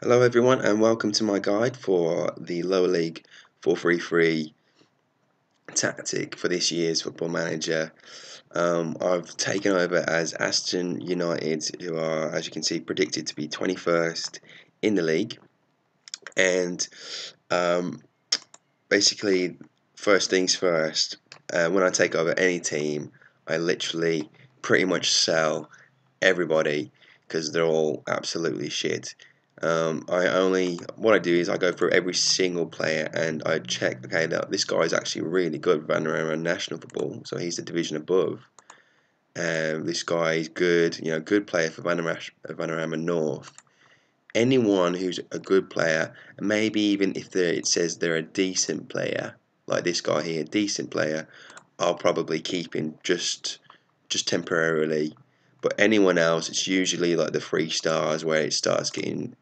Hello everyone and welcome to my guide for the Lower League 4-3-3 tactic for this year's Football Manager. I've taken over as Aston United, who are, as you can see, predicted to be 21st in the league. And basically, first things first, when I take over any team, I literally pretty much sell everybody because they're all absolutely shit. What I do is I go through every single player and I check, okay, that this guy is actually really good, Vanarama National Football, so he's the division above. This guy is good, good player for Vanarama North. Anyone who's a good player, and maybe even if it says they're a decent player, like this guy here, decent player, I'll probably keep him just temporarily. But anyone else, it's usually like the 3 stars where it starts getting,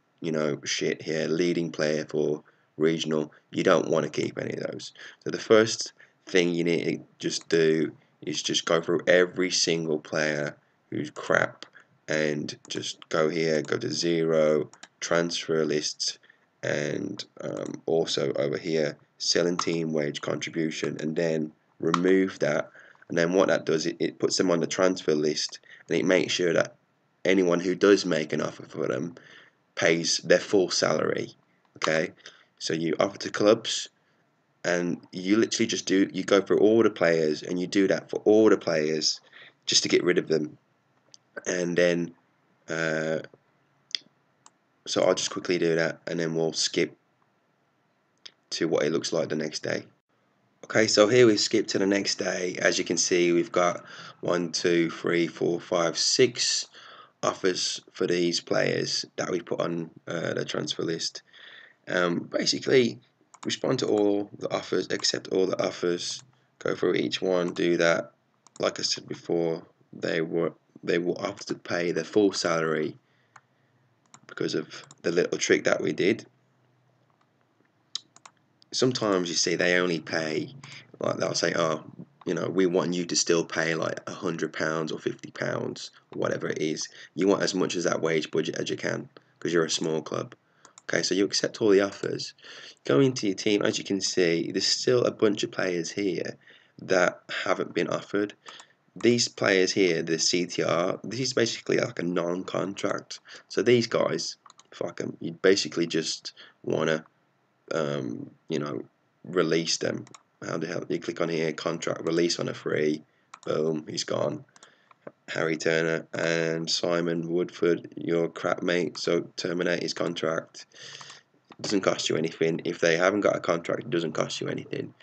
shit here. Leading player for regional, you don't want to keep any of those. So the first thing you need to just do is just go through every single player who's crap and just go here, go to 0, transfer lists, and also over here, selling team wage contribution, and then remove that. And then what that does, it puts them on the transfer list, and it makes sure that anyone who does make an offer for them pays their full salary. Okay, so you offer to clubs, and you literally you go through all the players, and you do that for all the players just to get rid of them. And then so I'll just quickly do that, and then we'll skip to what it looks like the next day. Okay, so here we skip to the next day. As you can see, we've got 1, 2, 3, 4, 5, 6 offers for these players that we put on the transfer list. Basically, respond to all the offers, accept all the offers, go through each one, do that. Like I said before, they will have to pay their full salary because of the little trick that we did. Sometimes you see they only pay, like they'll say, oh, we want you to still pay like £100 or £50, whatever it is. You want as much as that wage budget as you can because you're a small club. Okay, so you accept all the offers, go into your team. As you can see, there's still a bunch of players here that haven't been offered. These players here, the CTR, this is basically like a non-contract. So these guys, fuck them. You basically just want to release them. How the hell? You click on here, contract, release on a free, boom, he's gone. Harry Turner and Simon Woodford, your crap mate, so terminate his contract. It doesn't cost you anything. If they haven't got a contract, it doesn't cost you anything.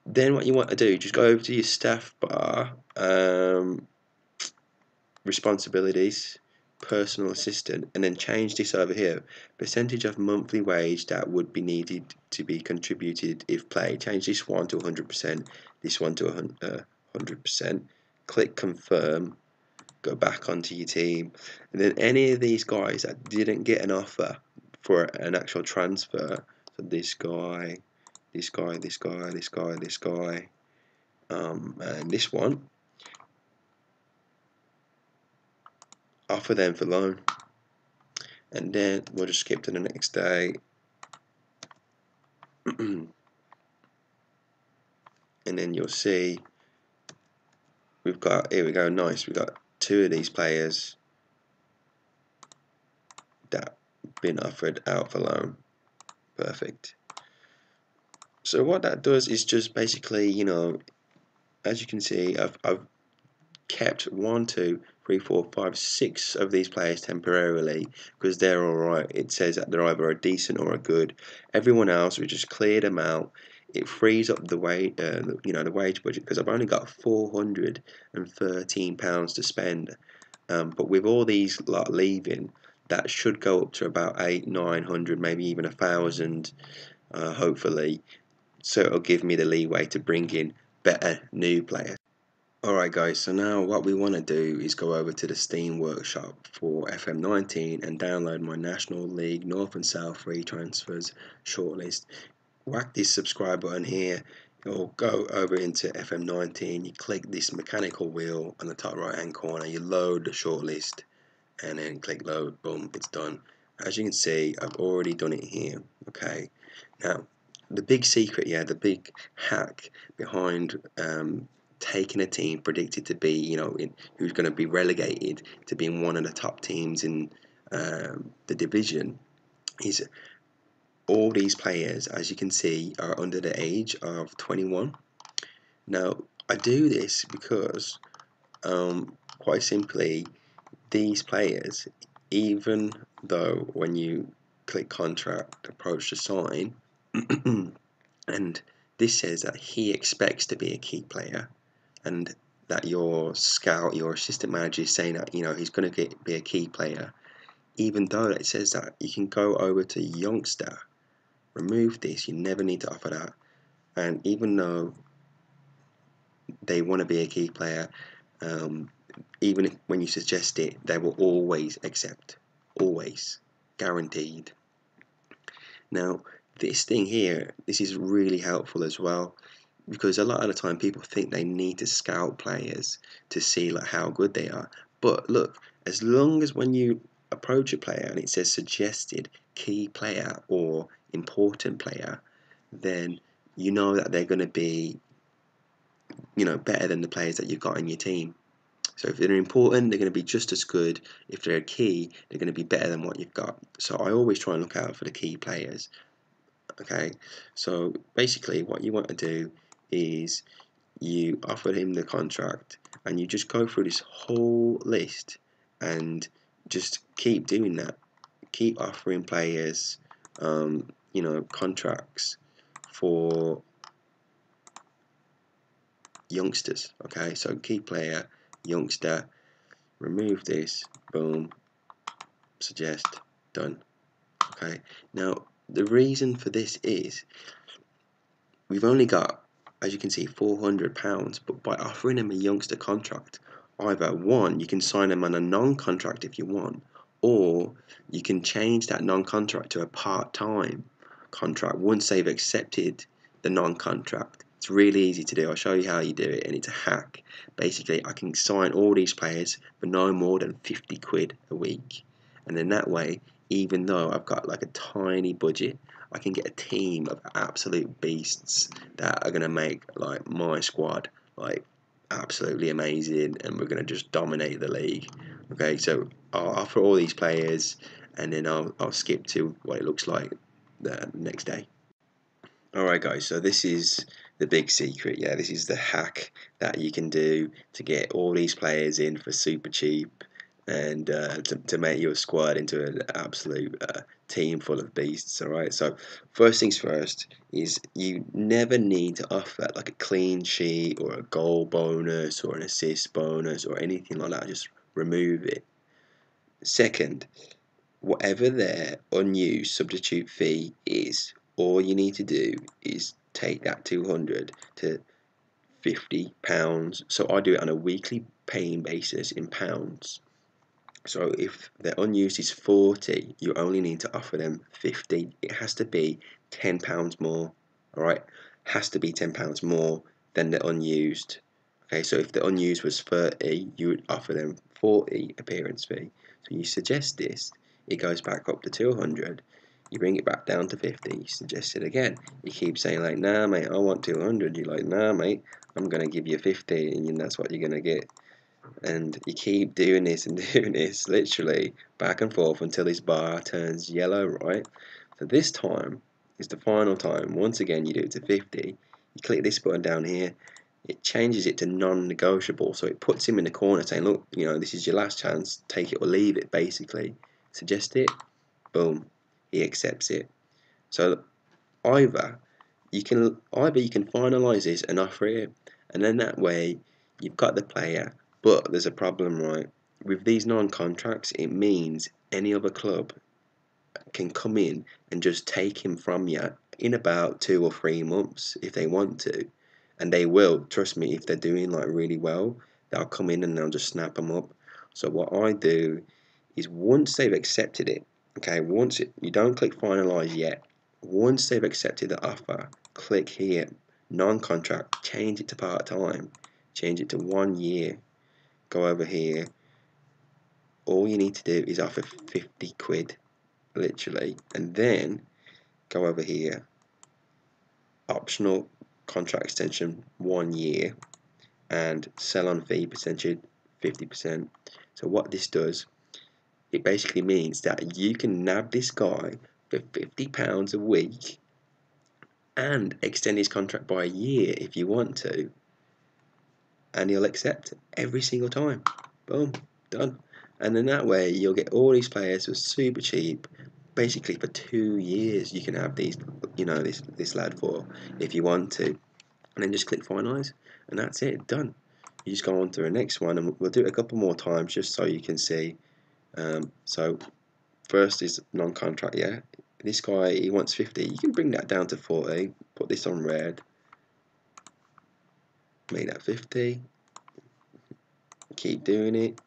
Then what you want to do, just go over to your staff bar, responsibilities, personal assistant, and then change this over here. Percentage of monthly wage that would be needed to be contributed if played. Change this one to 100%, this one to 100%. Click confirm, go back onto your team, and then any of these guys that didn't get an offer for an actual transfer, so this guy, this guy, this guy, this guy, this guy, and this one, offer them for loan. And then we'll just skip to the next day. And then you'll see we've got, here we go, nice, we've got 2 of these players that been offered out for loan. Perfect. So what that does is just basically, as you can see, I've kept 1, 2, 3, 4, 5, 6 of these players temporarily because they're alright. It says that they're either a decent or a good. Everyone else, we just cleared them out. It frees up the wage, the wage budget, because I've only got £413 to spend. But with all these lot leaving, that should go up to about 800, 900, maybe even 1,000, hopefully. So it'll give me the leeway to bring in better new players. Alright guys, so now what we want to do is go over to the Steam Workshop for FM19 and download my National League North and South free transfers shortlist. Whack this subscribe button here, you'll go over into FM19, you click this mechanical wheel on the top right hand corner, you load the shortlist and then click load, boom, it's done. as you can see, I've already done it here. Okay, now the big secret, yeah, the big hack behind taking a team predicted to be, who's going to be relegated to being one of the top teams in the division is all these players, as you can see, are under the age of 21. Now, I do this because, quite simply, these players, even though when you click contract, approach to sign, and this says that he expects to be a key player, and that your scout, your assistant manager is saying that he's going to be a key player, even though it says that you can go over to youngster, remove this, you never need to offer that, and even though they want to be a key player, even if, when you suggest it, they will always accept, always, guaranteed. Now, this thing here, this is really helpful as well, because a lot of the time people think they need to scout players to see like how good they are. But look, as long as when you approach a player and it says suggested key player or important player, then you know that they're going to be, better than the players that you've got in your team. So if they're important, they're going to be just as good. If they're a key, they're going to be better than what you've got. So I always try and look out for the key players. Okay, so basically what you want to do is you offer him the contract and you just go through this whole list and just keep doing that. Keep offering players, contracts for youngsters. Okay, so key player, youngster, remove this, boom, suggest, done. Okay, now the reason for this is we've only got, as you can see, £400, but by offering him a youngster contract, either one, you can sign him on a non-contract if you want, or you can change that non-contract to a part-time contract once they've accepted the non-contract. It's really easy to do. I'll show you how you do it, and it's a hack. Basically, I can sign all these players for no more than 50 quid a week, and then that way, even though I've got like a tiny budget, I can get a team of absolute beasts that are gonna make like my squad like absolutely amazing, and we're gonna just dominate the league. Okay, so I'll offer all these players, and then I'll skip to what it looks like the next day. Alright guys, so this is the big secret, yeah, this is the hack that you can do to get all these players in for super cheap, and to make your squad into an absolute team full of beasts. Alright, so first things first is you never need to offer like a clean sheet or a goal bonus or an assist bonus or anything like that, just remove it. Second, whatever their unused substitute fee is, all you need to do is take that 200 to £50. So I do it on a weekly paying basis in pounds. So if their unused is 40, you only need to offer them 50. It has to be £10 more. Alright? Has to be £10 more than the unused. Okay, so if the unused was 30, you would offer them 40 appearance fee. So you suggest this, it goes back up to 200. You bring it back down to 50, you suggest it again. You keep saying like, nah mate, I want 200. You're like, nah mate, I'm gonna give you 50, and that's what you're gonna get. And you keep doing this and doing this, literally back and forth until this bar turns yellow, right? So this time is the final time. Once again, you do it to 50. You click this button down here. It changes it to non-negotiable, so it puts him in the corner saying, look, this is your last chance, take it or leave it, basically. Suggest it, boom, he accepts it. So either you can finalize this and offer it, and then that way you've got the player. But there's a problem, right? With these non-contracts, it means any other club can come in and just take him from you in about 2 or 3 months if they want to, and they will. Trust me, if they're doing like really well, they'll come in and they'll just snap them up. So what I do is once they've accepted it, okay, you don't click finalize yet. Once they've accepted the offer, click here, non-contract, change it to part-time, change it to 1 year. Go over here. All you need to do is offer 50 quid. literally, and then go over here, optional contract extension 1 year, and sell on fee percentage 50%. So what this does, it basically means that you can nab this guy for £50 a week and extend his contract by a year if you want to, and he'll accept every single time. Boom, done. And then that way you'll get all these players for super cheap. Basically for 2 years you can have these, this lad for, if you want to, and then just click finalize, and that's it, done. You just go on to the next one, and we'll do it a couple more times just so you can see. So first is non-contract, yeah. This guy, he wants 50. You can bring that down to 40. Put this on red. Make that 50. Keep doing it.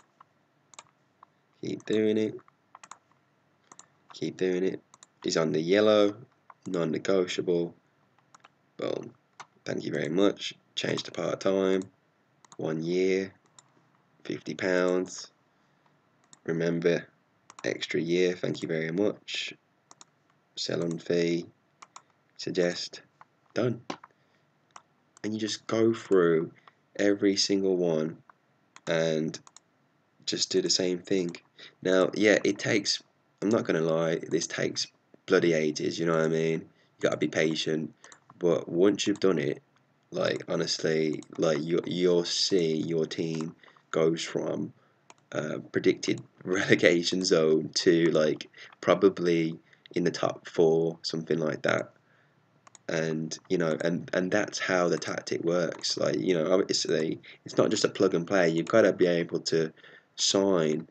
Keep doing it. Keep doing it. He's on the yellow. Non-negotiable. Boom. Thank you very much. Change to part-time. 1 year. £50. Remember, extra year. Thank you very much. Sell on fee. Suggest. Done. And you just go through every single one and just do the same thing. Now, yeah, it takes, I'm not gonna lie, this takes bloody ages, you know what I mean? You gotta be patient, but once you've done it, like, honestly, like, you'll see your team goes from predicted relegation zone to, like, probably in the top 4, something like that. And and that's how the tactic works. Like, obviously it's not just a plug and play. You've got to be able to sign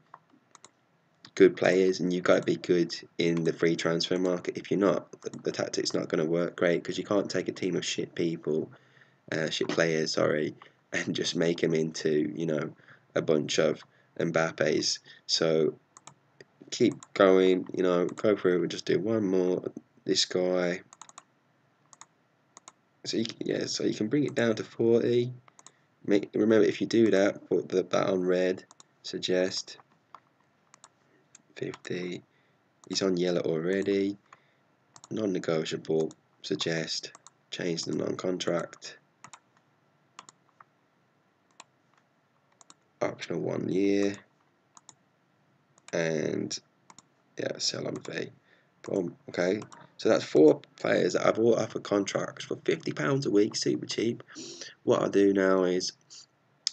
good players, and you've got to be good in the free transfer market. If you're not, the tactic's not going to work great, because you can't take a team of shit people, shit players, sorry, and just make them into a bunch of Mbappes. So keep going, go through. We'll just do one more. This guy. So you can bring it down to 40. Remember, if you do that, put that on red. Suggest 50. He's on yellow already. Non-negotiable. Suggest. Change the non-contract. Optional 1 year. And yeah, sell on fee. Boom. Okay. So that's 4 players that I've all offered contracts for £50 a week, super cheap. What I'll do now is,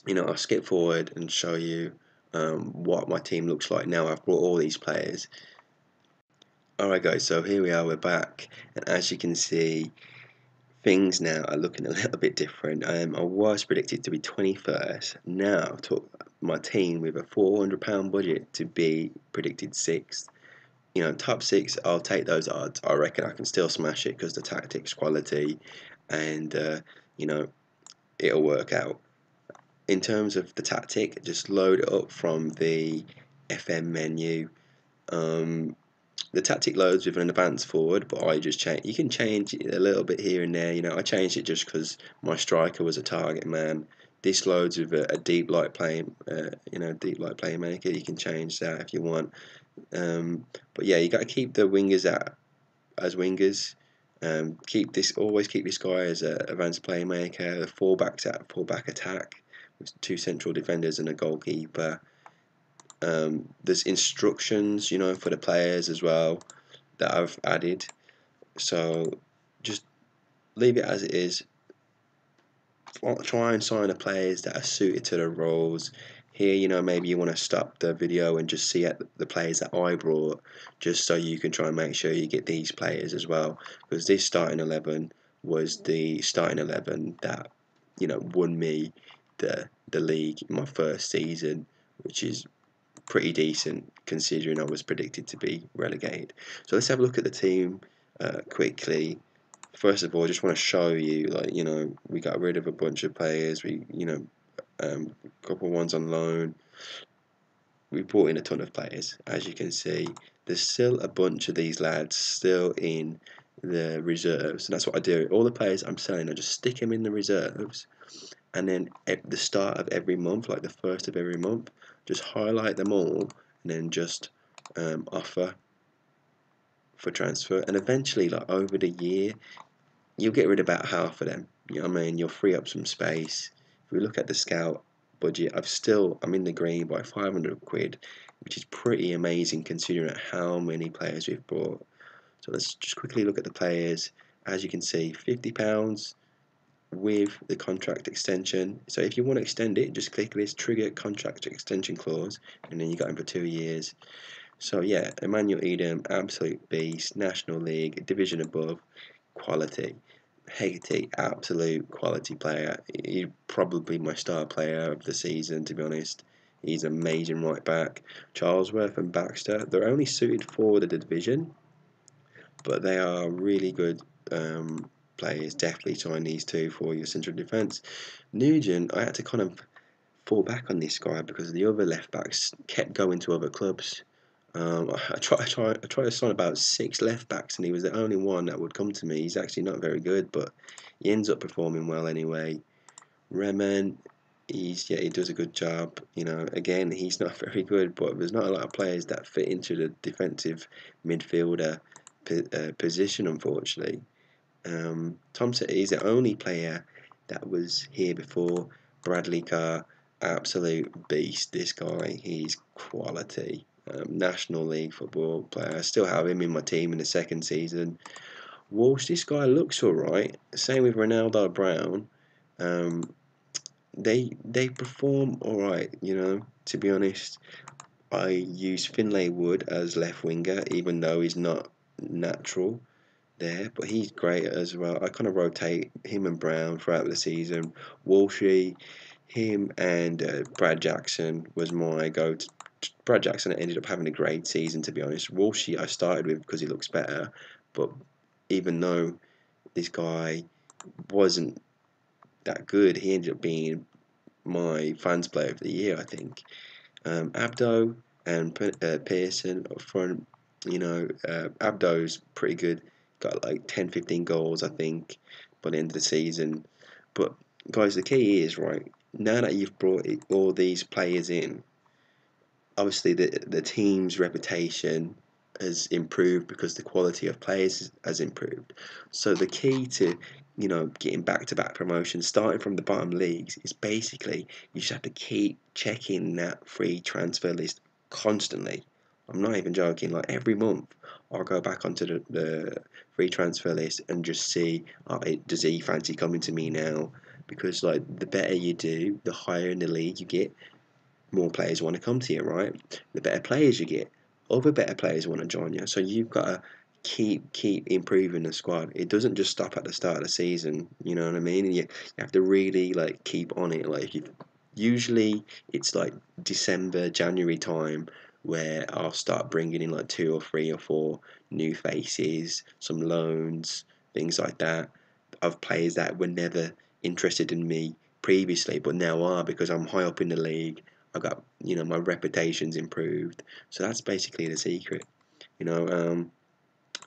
I'll skip forward and show you what my team looks like now I've brought all these players. Alright guys, so here we are, we're back, and as you can see, things now are looking a little bit different. I was predicted to be 21st, now my team with a £400 budget to be predicted 6th. Top 6, I'll take those odds. I reckon I can still smash it because the tactics quality, and it'll work out. In terms of the tactic, just load it up from the FM menu. The tactic loads with an advanced forward, but I just change. You can change it a little bit here and there. I changed it just because my striker was a target man. This loads with a deep light play, deep light playmaker. You can change that if you want. But yeah, you got to keep the wingers as wingers. Always keep this guy as an advanced playmaker. The fullbacks at fullback attack with 2 central defenders and a goalkeeper. There's instructions, for the players as well that I've added. So just leave it as it is. Try and sign the players that are suited to the roles. Here, maybe you want to stop the video and just see the players that I brought, just so you can try and make sure you get these players as well. Because this starting 11 was the starting 11 that, won me the league in my first season, which is pretty decent considering I was predicted to be relegated. So let's have a look at the team quickly. First of all, I just want to show you, we got rid of a bunch of players. We, a couple ones on loan. We brought in a ton of players, as you can see. There's still a bunch of these lads still in the reserves, and that's what I do. All the players I'm selling, I just stick them in the reserves, and then at the start of every month, like the first of every month, just highlight them all, and then just offer for transfer, and eventually, like over the year, you'll get rid of about half of them. You know what I mean? You'll free up some space. If we look at the scout budget, I'm in the green by 500 quid, which is pretty amazing considering how many players we've brought. So let's just quickly look at the players. As you can see, £50 with the contract extension. So if you want to extend it, just click this trigger contract extension clause, and then you got him for 2 years. So yeah, Emmanuel Edam, absolute beast, National League, division above, quality. Hegarty, absolute quality player. He's probably my star player of the season, to be honest. He's an amazing right back. Charlesworth and Baxter, they're only suited for the division, but they are really good players. Definitely sign these two for your central defence. Nugent, I had to kind of fall back on this guy because the other left backs kept going to other clubs. I tried to sign about 6 left backs, and he was the only one that would come to me. He's actually not very good, but he ends up performing well anyway. Remen, he does a good job. You know, again, he's not very good, but there's not a lot of players that fit into the defensive midfielder position, unfortunately. Thompson is the only player that was here before. Bradley Carr, absolute beast. This guy, he's quality. National League football player. I still have him in my team in the second season. Walsh, this guy looks alright. Same with Ronaldo Brown. Um, they perform alright, you know, to be honest. I use Finlay Wood as left winger, even though he's not natural there, but he's great as well. I kind of rotate him and Brown throughout the season. Walshy, him and Brad Jackson was my go-to. Brad Jackson ended up having a great season, to be honest. Walshy I started with because he looks better, but even though this guy wasn't that good, he ended up being my fans player of the year, I think. Abdo and Pearson up front, you know, Abdo's pretty good, got like 10, 15 goals, I think, by the end of the season. But guys, the key is, right, now that you've brought all these players in, obviously the team's reputation has improved because the quality of players has improved. So the key to, you know, getting back-to-back promotions, starting from the bottom leagues, is basically you just have to keep checking that free transfer list constantly. I'm not even joking. Like every month, I'll go back onto the free transfer list and just see, does he fancy coming to me now? Because like the better you do, the higher in the league you get, more players want to come to you, right? The better players you get, other better players want to join you. So you've got to keep improving the squad. It doesn't just stop at the start of the season. You know what I mean? And you have to really like keep on it. Like usually it's like December, January time where I'll start bringing in like 2 or 3 or 4 new faces, some loans, things like that, of players that were never interested in me previously, but now are because I'm high up in the league. I've got, you know, my reputation's improved. So that's basically the secret. You know,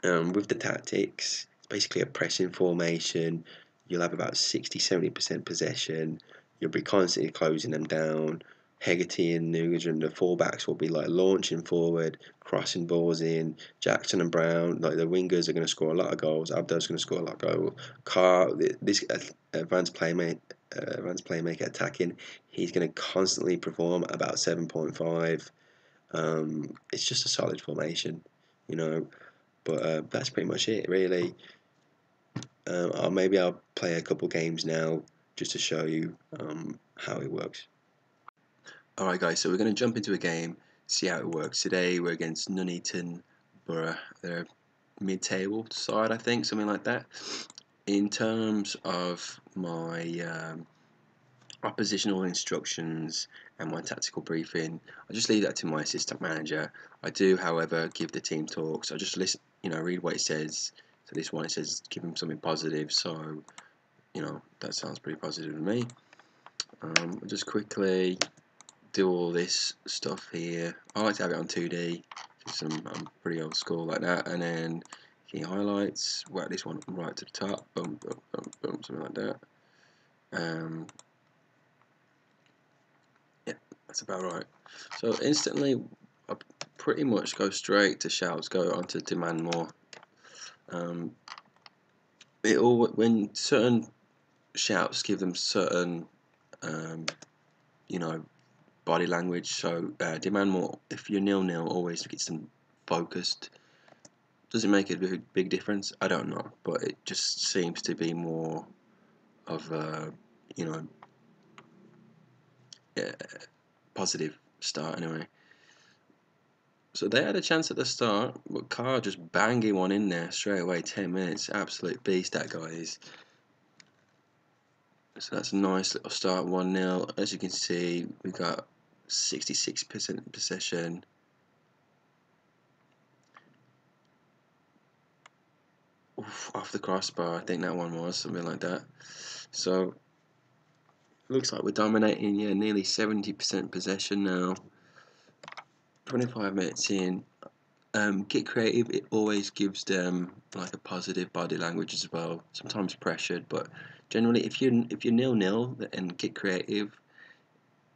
with the tactics, it's basically a pressing formation. You'll have about 60-70% possession. You'll be constantly closing them down. Hegarty and Nugent, the fullbacks, will be like launching forward, crossing balls in. Jackson and Brown, like the wingers, are going to score a lot of goals. Abdo's going to score a lot of goals. Carr, this advanced playmaker attacking, he's going to constantly perform about 7.5. It's just a solid formation, you know. But that's pretty much it, really. Maybe I'll play a couple games now just to show you how it works. Alright guys, so we're going to jump into a game, see how it works. Today we're against Nuneaton Borough. They're a mid-table side, I think, something like that. In terms of my oppositional instructions and my tactical briefing, I just leave that to my assistant manager. I do, however, give the team talks. I just listen, you know, read what it says. So this one, it says give him something positive, so you know that sounds pretty positive to me. Just quickly do all this stuff here. I like to have it on 2D, just I'm pretty old school like that. And then key highlights, whack this one right to the top, boom, boom, boom, boom, something like that. Yeah, that's about right. So instantly, I pretty much go straight to shouts, go on to demand more. It all, when certain shouts give them certain you know, body language. So demand more. If you're 0-0, always gets them focused. Does it make a big difference? I don't know, but it just seems to be more of a, you know, positive start anyway. So they had a chance at the start, but Carr just banging one in there straight away. 10 minutes, absolute beast that guy is. So that's a nice little start, 1-0. As you can see, we got 66% possession. Oof, off the crossbar, I think that one was, something like that. So, looks like we're dominating, yeah, nearly 70% possession now. 25 minutes in. Get creative, it always gives them like a positive body language as well. Sometimes pressured, but generally if you're 0-0 and get creative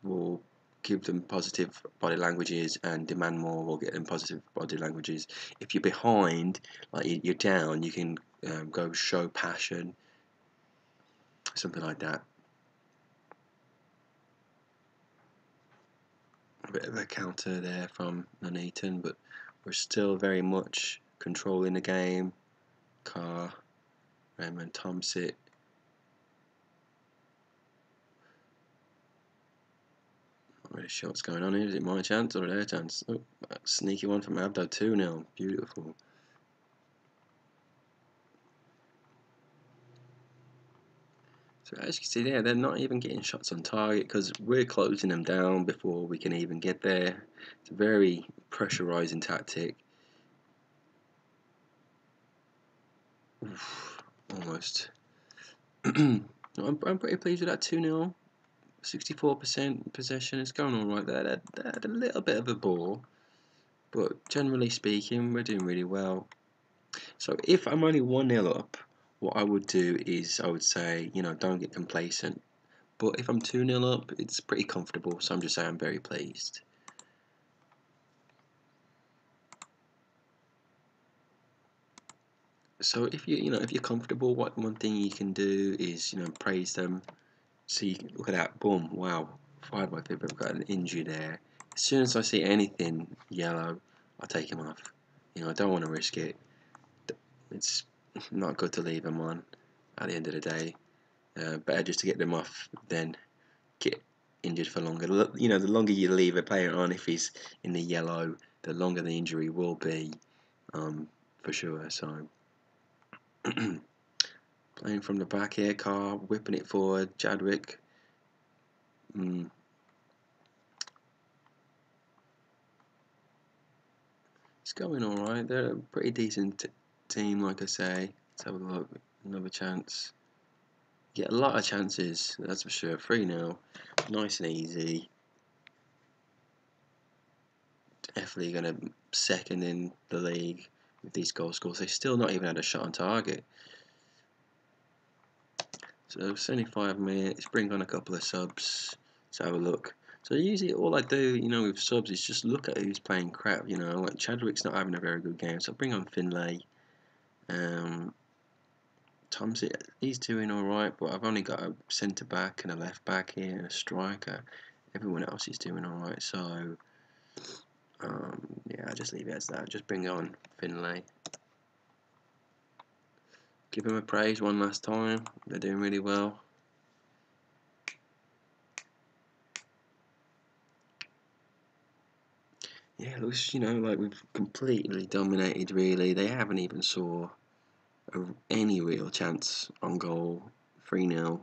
will give them positive body languages, and demand more will get them positive body languages. If you're behind, like you're down, you can go show passion, something like that. A bit of a counter there from Nuneaton, but we're still very much controlling the game. Carr, Raymond Thompson. Not really sure what's going on here. Is it my chance or their chance? Oh, sneaky one from Abdo, 2-0. Beautiful. So as you can see there, they're not even getting shots on target because we're closing them down before we can even get there. It's a very pressurizing tactic. Oof, almost. I'm pretty pleased with that 2-0. 64% possession. It's going all right there. They had a little bit of a ball, but generally speaking, we're doing really well. So if I'm only 1-0 up, what I would do is I would say, you know, don't get complacent. But if I'm 2-0 up, it's pretty comfortable, so I'm just saying I'm very pleased. So if if you're comfortable, one thing you can do is, you know, praise them. See, look at that, boom, wow, 5 by 5, I've got an injury there. As soon as I see anything yellow, I'll take him off. You know, I don't want to risk it. It's not good to leave them on at the end of the day. Better just to get them off than get injured for longer. You know, the longer you leave a player on, if he's in the yellow, the longer the injury will be, for sure. So, playing from the back here, Carr whipping it forward, Chadwick. It's going alright. They're a pretty decent team, like I say. Let's have a look. Another chance. Get a lot of chances, that's for sure. 3-0. Nice and easy. Definitely going to second in the league with these goal scores. They've still not even had a shot on target. So 75 minutes, bring on a couple of subs. Let's have a look. So usually all I do, you know, with subs is just look at who's playing crap, you know. Like Chadwick's not having a very good game, so bring on Finlay. Thompson, he's doing alright, but I've only got a centre back and a left back here and a striker. Everyone else is doing alright, so yeah, I'll just leave it as that. Just bring on Finlay. Give them a praise one last time. They're doing really well. Yeah, it looks, you know, like we've completely dominated, really. They haven't even saw any real chance on goal. 3-0.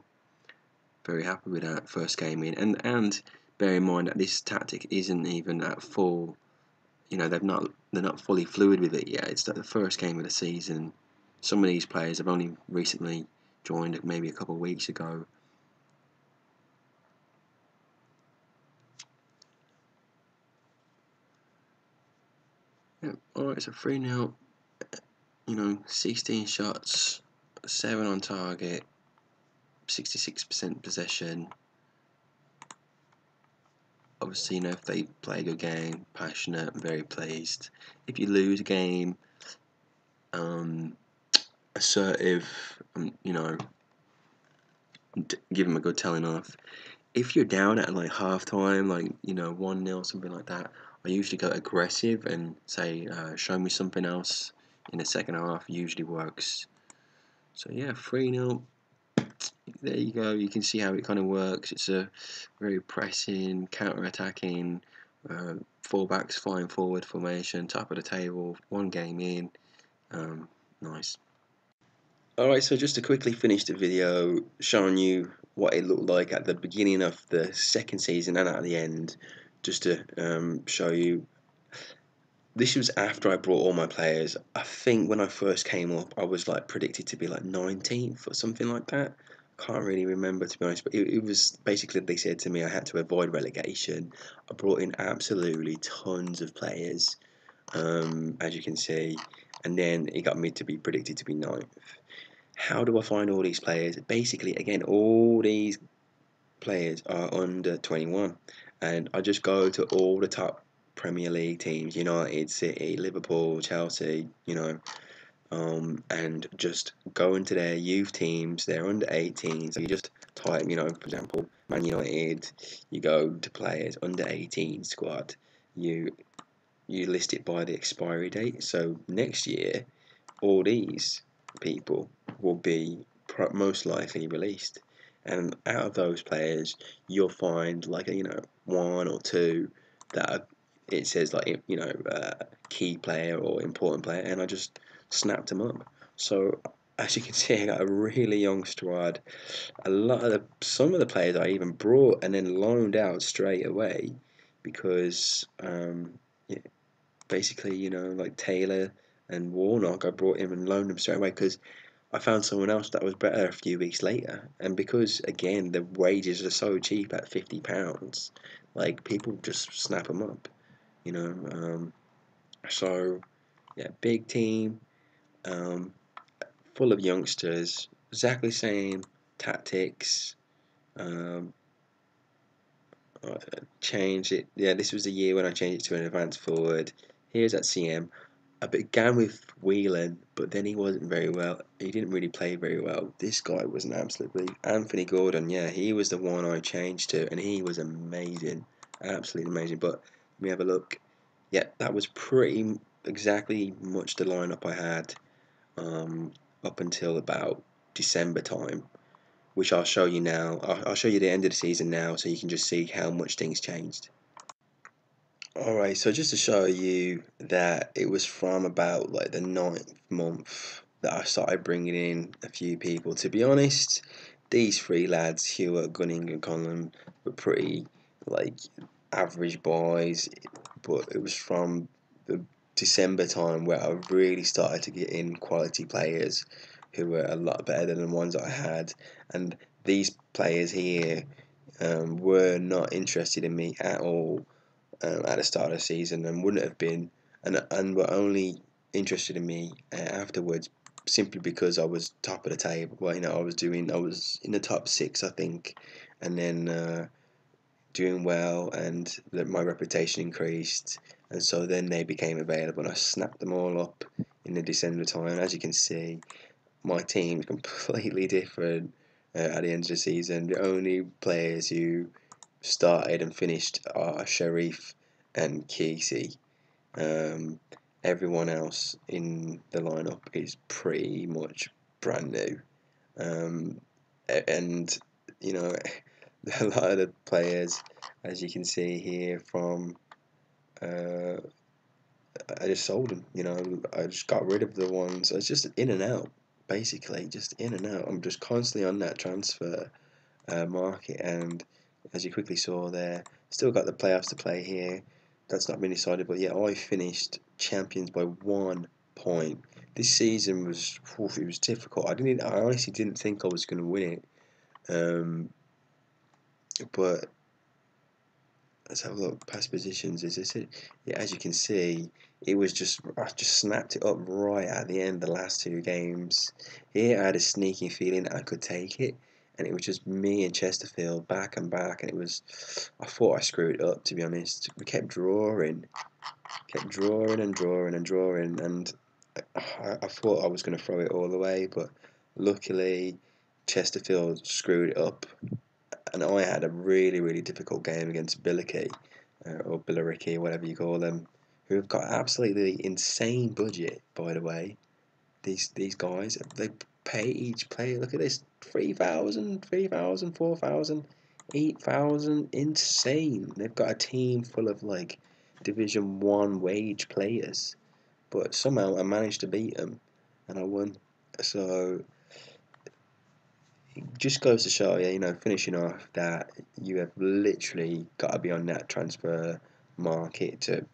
Very happy with that first game in. And bear in mind that this tactic isn't even at full. You know, they're not fully fluid with it yet. It's the first game of the season. Some of these players have only recently joined, maybe a couple of weeks ago. Yeah, alright, so 3-0. You know, 16 shots, 7 on target, 66% possession. Obviously, you know, if they play a good game, passionate, very pleased. If you lose a game, assertive, you know, give them a good telling off. If you're down at like half time, like, you know, 1-0, something like that, I usually go aggressive and say, show me something else in the second half. Usually works. So yeah, 3-0. There you go. You can see how it kind of works. It's a very pressing, counter-attacking, fullbacks flying forward formation, top of the table, one game in. Nice. Alright, so just to quickly finish the video showing you what it looked like at the beginning of the second season and at the end, just to show you. This was after I brought all my players. I think when I first came up, I was like predicted to be like 19th or something like that. Can't really remember, to be honest, but it was basically, they said to me I had to avoid relegation. I brought in absolutely tons of players, as you can see, and then it got me to be predicted to be 9th. How do I find all these players? Basically, again, all these players are under 21, and I just go to all the top Premier League teams, United, City, Liverpool, Chelsea, and just go into their youth teams. They're under 18, so you just type, for example, Man United. You go to players under 18 squad. You list it by the expiry date. So next year, all these people will be most likely released, and out of those players, you'll find like one or two that are, it says like key player or important player, and I just snapped them up. So as you can see, I got a really young squad. Some of the players I even brought and then loaned out straight away because yeah, basically, like Taylor and Warnock, I brought him and loaned him straight away because I found someone else that was better a few weeks later. And because, again, the wages are so cheap at £50, like, people just snap them up, you know. So, yeah, big team, um, full of youngsters, exactly same tactics. Um, Change it. Yeah, this was the year when I changed it to an advanced forward. Here's at CM. I began with Whelan, but then he wasn't very well. He didn't really play very well. This guy was an absolute beast. Anthony Gordon, yeah, he was the one I changed to, and he was amazing, absolutely amazing. But let me have a look. Yeah, that was pretty exactly much the lineup I had up until about December time, which I'll show you now. I'll show you the end of the season now, so you can just see how much things changed. Alright, so just to show you that it was from about like the 9th month that I started bringing in a few people. To be honest, these three lads, Hewitt, Gunning and Conlon, were pretty like average boys, but it was from the December time where I really started to get in quality players who were a lot better than the ones I had, and these players here were not interested in me at all at the start of the season, and wouldn't have been, and were only interested in me afterwards, simply because I was top of the table. Well, I was in the top 6, I think, and then doing well, and my reputation increased, and so then they became available, and I snapped them all up in the December time. As you can see, my team is completely different at the end of the season. The only players who started and finished are Sharif and Kesey. Everyone else in the lineup is pretty much brand new. And you know, a lot of the players, as you can see here, from I just sold them. I just got rid of the ones. It's just in and out, basically, just in and out. I'm just constantly on that transfer market, and as you quickly saw there, still got the playoffs to play here. That's not been decided, but yeah, I finished champions by 1 point. This season was, it was difficult. I honestly didn't think I was going to win it, but let's have a look. Past positions, is this it? Yeah, as you can see, I just snapped it up right at the end. The last 2 games here, I had a sneaking feeling I could take it, and it was just me and Chesterfield back and back, and I thought I screwed it up, to be honest. We kept drawing and drawing and drawing, and I thought I was going to throw it all away, but luckily Chesterfield screwed it up, and I had a really difficult game against Billericay, or Billericay, whatever you call them, who have got absolutely insane budget. By the way, these guys, they pay each player. Look at this: 3,000, 3,000, 4,000, 8,000. Insane. They've got a team full of like Division One wage players, but somehow I managed to beat them, and I won. So it just goes to show you, finishing off that you have literally got to be on that transfer market to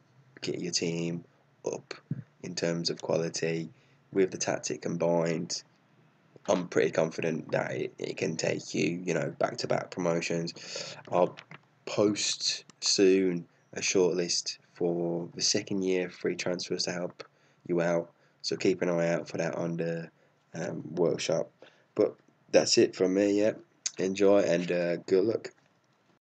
get your team up in terms of quality. With the tactic combined, I'm pretty confident that it can take you, back to back promotions. I'll post soon a shortlist for the second year free transfers to help you out. So keep an eye out for that on the workshop. But that's it from me. Yeah, enjoy and good luck.